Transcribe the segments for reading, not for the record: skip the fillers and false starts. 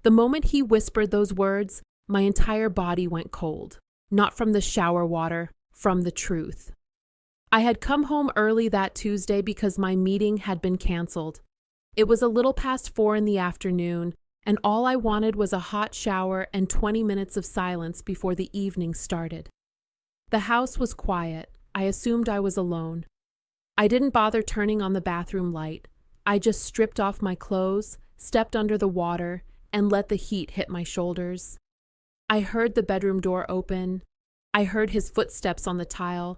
The moment he whispered those words, my entire body went cold. Not from the shower water, from the truth. I had come home early that Tuesday because my meeting had been canceled. It was a little past 4 in the afternoon, and all I wanted was a hot shower and 20 minutes of silence before the evening started. The house was quiet. I assumed I was alone. I didn't bother turning on the bathroom light. I just stripped off my clothes, stepped under the water, and let the heat hit my shoulders. I heard the bedroom door open. I heard his footsteps on the tile.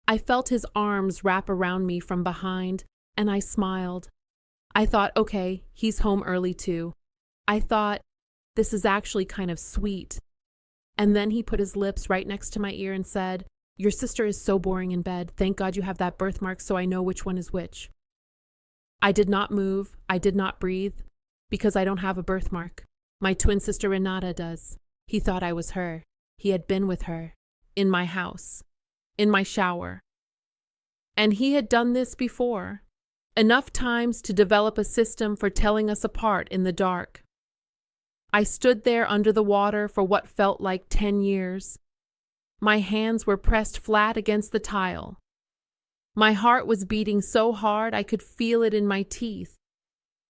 I felt his arms wrap around me from behind, and I smiled. I thought, okay, he's home early too. I thought, this is actually kind of sweet. And then he put his lips right next to my ear and said, "Your sister is so boring in bed. Thank God you have that birthmark so I know which one is which." I did not move. I did not breathe, because I don't have a birthmark. My twin sister Renata does. He thought I was her. He had been with her. In my house. In my shower. And he had done this before. Enough times to develop a system for telling us apart in the dark. I stood there under the water for what felt like 10 years. My hands were pressed flat against the tile. My heart was beating so hard I could feel it in my teeth.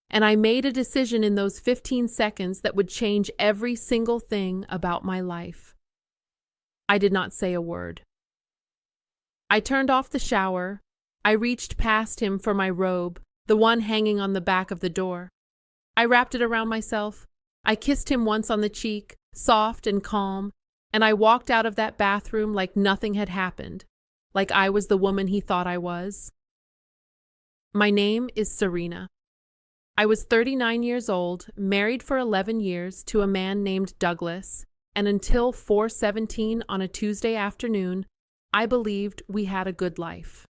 And I made a decision in those 15 seconds that would change every single thing about my life. I did not say a word. I turned off the shower. I reached past him for my robe, the one hanging on the back of the door. I wrapped it around myself. I kissed him once on the cheek, soft and calm, and I walked out of that bathroom like nothing had happened, like I was the woman he thought I was. My name is Serena. I was 39 years old, married for 11 years to a man named Douglas, and until 4:17 on a Tuesday afternoon, I believed we had a good life.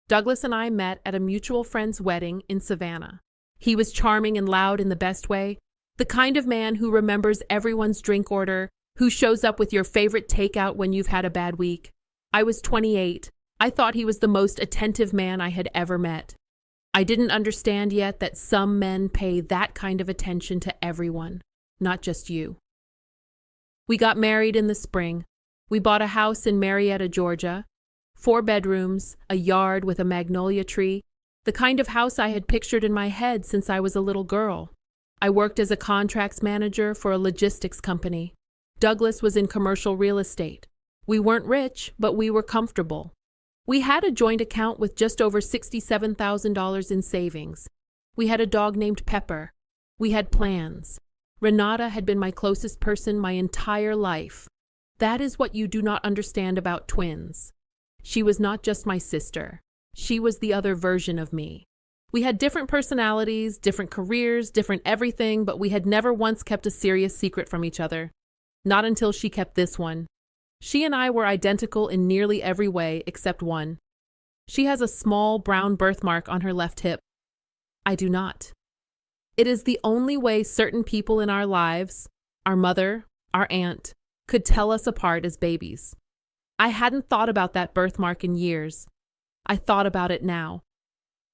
Douglas and I met at a mutual friend's wedding in Savannah. He was charming and loud in the best way, the kind of man who remembers everyone's drink order, who shows up with your favorite takeout when you've had a bad week. I was 28. I thought he was the most attentive man I had ever met. I didn't understand yet that some men pay that kind of attention to everyone, not just you. We got married in the spring. We bought a house in Marietta, Georgia. 4 bedrooms, a yard with a magnolia tree, the kind of house I had pictured in my head since I was a little girl. I worked as a contracts manager for a logistics company. Douglas was in commercial real estate. We weren't rich, but we were comfortable. We had a joint account with just over $67,000 in savings. We had a dog named Pepper. We had plans. Renata had been my closest person my entire life. That is what you do not understand about twins. She was not just my sister. She was the other version of me. We had different personalities, different careers, different everything, but we had never once kept a serious secret from each other. Not until she kept this one. She and I were identical in nearly every way except one. She has a small brown birthmark on her left hip. I do not. It is the only way certain people in our lives, our mother, our aunt, could tell us apart as babies. I hadn't thought about that birthmark in years. I thought about it now.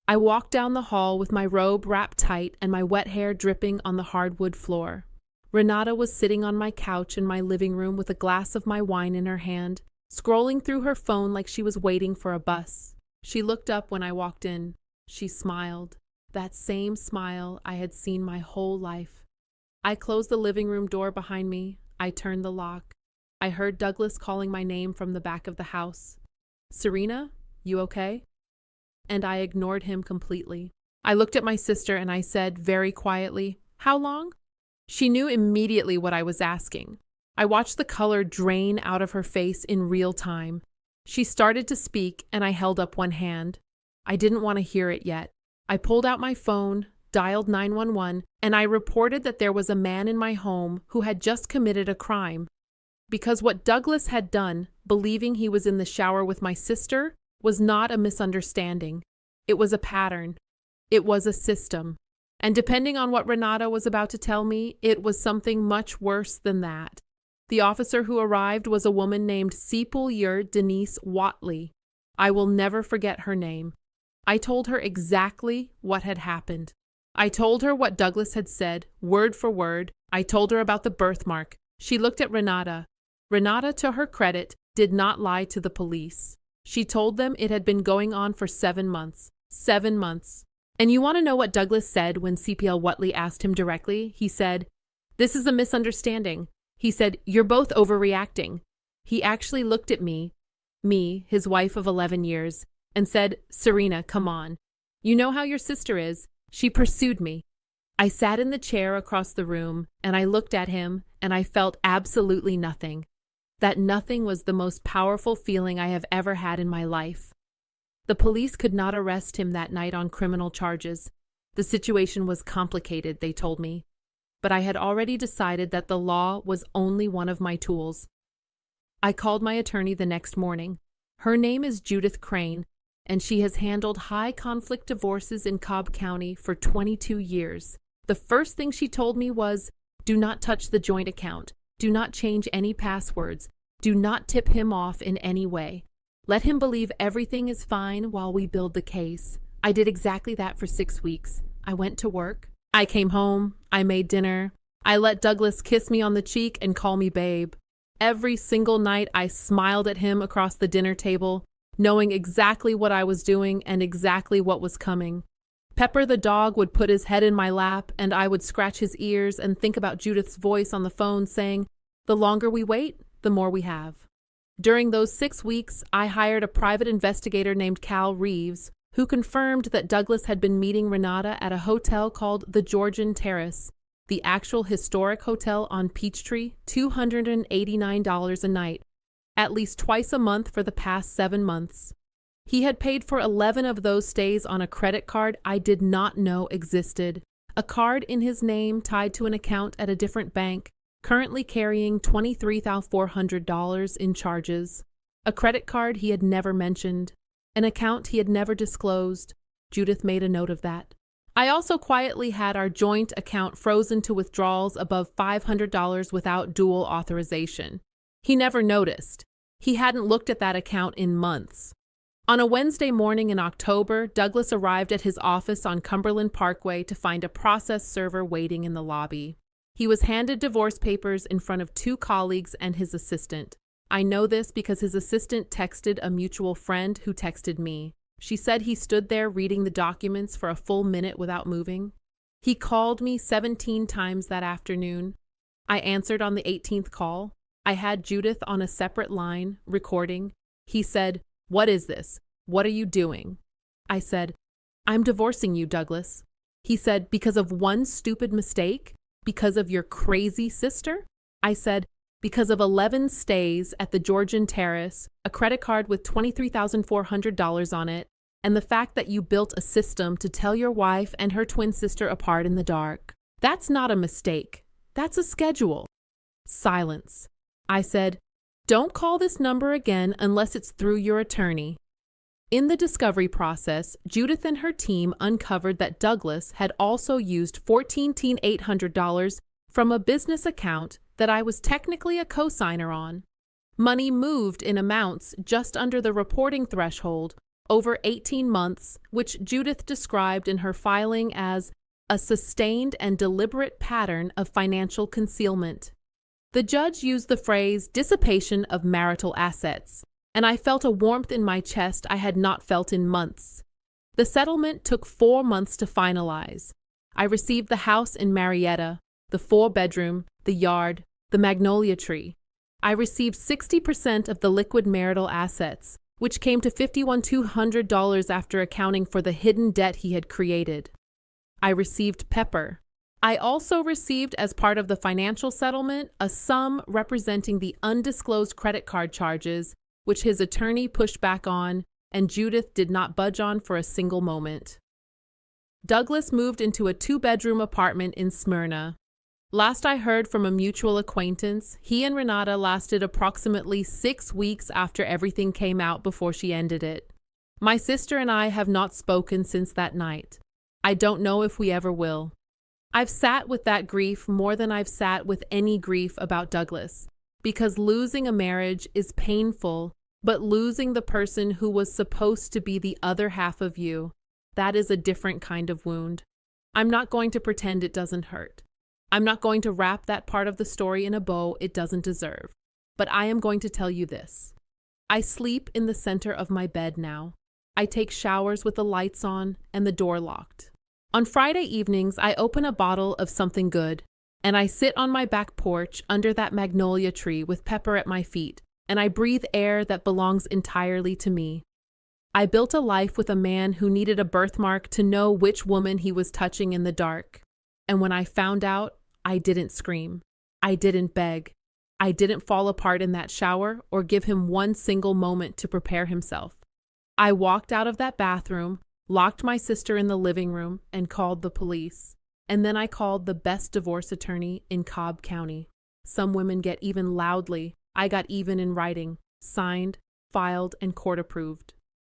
I walked down the hall with my robe wrapped tight and my wet hair dripping on the hardwood floor. Renata was sitting on my couch in my living room with a glass of my wine in her hand, scrolling through her phone like she was waiting for a bus. She looked up when I walked in. She smiled. That same smile I had seen my whole life. I closed the living room door behind me. I turned the lock. I heard Douglas calling my name from the back of the house. "Serena, you okay?" And I ignored him completely. I looked at my sister and I said very quietly, "How long?" She knew immediately what I was asking. I watched the color drain out of her face in real time. She started to speak and I held up one hand. I didn't want to hear it yet. I pulled out my phone, dialed 911, and I reported that there was a man in my home who had just committed a crime. Because what Douglas had done, believing he was in the shower with my sister, was not a misunderstanding. It was a pattern. It was a system. And depending on what Renata was about to tell me, it was something much worse than that. The officer who arrived was a woman named Sepul Denise Watley. I will never forget her name. I told her exactly what had happened. I told her what Douglas had said, word for word. I told her about the birthmark. She looked at Renata. Renata, to her credit, did not lie to the police. She told them it had been going on for 7 months. 7 months. And you want to know what Douglas said when CPL Whatley asked him directly? He said, "This is a misunderstanding." He said, "You're both overreacting." He actually looked at me, his wife of 11 years, and said, "Serena, come on. You know how your sister is. She pursued me." I sat in the chair across the room, and I looked at him, and I felt absolutely nothing. That nothing was the most powerful feeling I have ever had in my life. The police could not arrest him that night on criminal charges. The situation was complicated, they told me. But I had already decided that the law was only one of my tools. I called my attorney the next morning. Her name is Judith Crane, and she has handled high-conflict divorces in Cobb County for 22 years. The first thing she told me was, "Do not touch the joint account. Do not change any passwords. Do not tip him off in any way. Let him believe everything is fine while we build the case." I did exactly that for 6 weeks. I went to work. I came home. I made dinner. I let Douglas kiss me on the cheek and call me babe. Every single night I smiled at him across the dinner table, knowing exactly what I was doing and exactly what was coming. Pepper the dog would put his head in my lap, and I would scratch his ears and think about Judith's voice on the phone saying, "The longer we wait, the more we have." During those 6 weeks, I hired a private investigator named Cal Reeves, who confirmed that Douglas had been meeting Renata at a hotel called the Georgian Terrace, the actual historic hotel on Peachtree, $289 a night, at least twice a month for the past 7 months. He had paid for 11 of those stays on a credit card I did not know existed, a card in his name tied to an account at a different bank, currently carrying $23,400 in charges, a credit card he had never mentioned, an account he had never disclosed. Judith made a note of that. I also quietly had our joint account frozen to withdrawals above $500 without dual authorization. He never noticed. He hadn't looked at that account in months. On a Wednesday morning in October, Douglas arrived at his office on Cumberland Parkway to find a process server waiting in the lobby. He was handed divorce papers in front of 2 colleagues and his assistant. I know this because his assistant texted a mutual friend who texted me. She said he stood there reading the documents for a full minute without moving. He called me 17 times that afternoon. I answered on the 18th call. I had Judith on a separate line, recording. He said, "What is this? What are you doing?" I said, "I'm divorcing you, Douglas." He said, "Because of one stupid mistake? Because of your crazy sister?" I said, "Because of 11 stays at the Georgian Terrace, a credit card with $23,400 on it, and the fact that you built a system to tell your wife and her twin sister apart in the dark. That's not a mistake. That's a schedule." Silence. I said, "Don't call this number again unless it's through your attorney." In the discovery process, Judith and her team uncovered that Douglas had also used $14,800 from a business account that I was technically a co-signer on. Money moved in amounts just under the reporting threshold over 18 months, which Judith described in her filing as a sustained and deliberate pattern of financial concealment. The judge used the phrase dissipation of marital assets, and I felt a warmth in my chest I had not felt in months. The settlement took 4 months to finalize. I received the house in Marietta, the 4-bedroom, the yard, the magnolia tree. I received 60% of the liquid marital assets, which came to $51,200 after accounting for the hidden debt he had created. I received Pepper. I also received, as part of the financial settlement, a sum representing the undisclosed credit card charges, which his attorney pushed back on, and Judith did not budge on for a single moment. Douglas moved into a 2-bedroom apartment in Smyrna. Last I heard from a mutual acquaintance, he and Renata lasted approximately 6 weeks after everything came out before she ended it. My sister and I have not spoken since that night. I don't know if we ever will. I've sat with that grief more than I've sat with any grief about Douglas, because losing a marriage is painful, but losing the person who was supposed to be the other half of you, that is a different kind of wound. I'm not going to pretend it doesn't hurt. I'm not going to wrap that part of the story in a bow it doesn't deserve. But I am going to tell you this. I sleep in the center of my bed now. I take showers with the lights on and the door locked. On Friday evenings, I open a bottle of something good, and I sit on my back porch under that magnolia tree with Pepper at my feet, and I breathe air that belongs entirely to me. I built a life with a man who needed a birthmark to know which woman he was touching in the dark. And when I found out, I didn't scream. I didn't beg. I didn't fall apart in that shower or give him one single moment to prepare himself. I walked out of that bathroom, locked my sister in the living room, and called the police. And then I called the best divorce attorney in Cobb County. Some women get even loudly. I got even in writing, signed, filed, and court approved.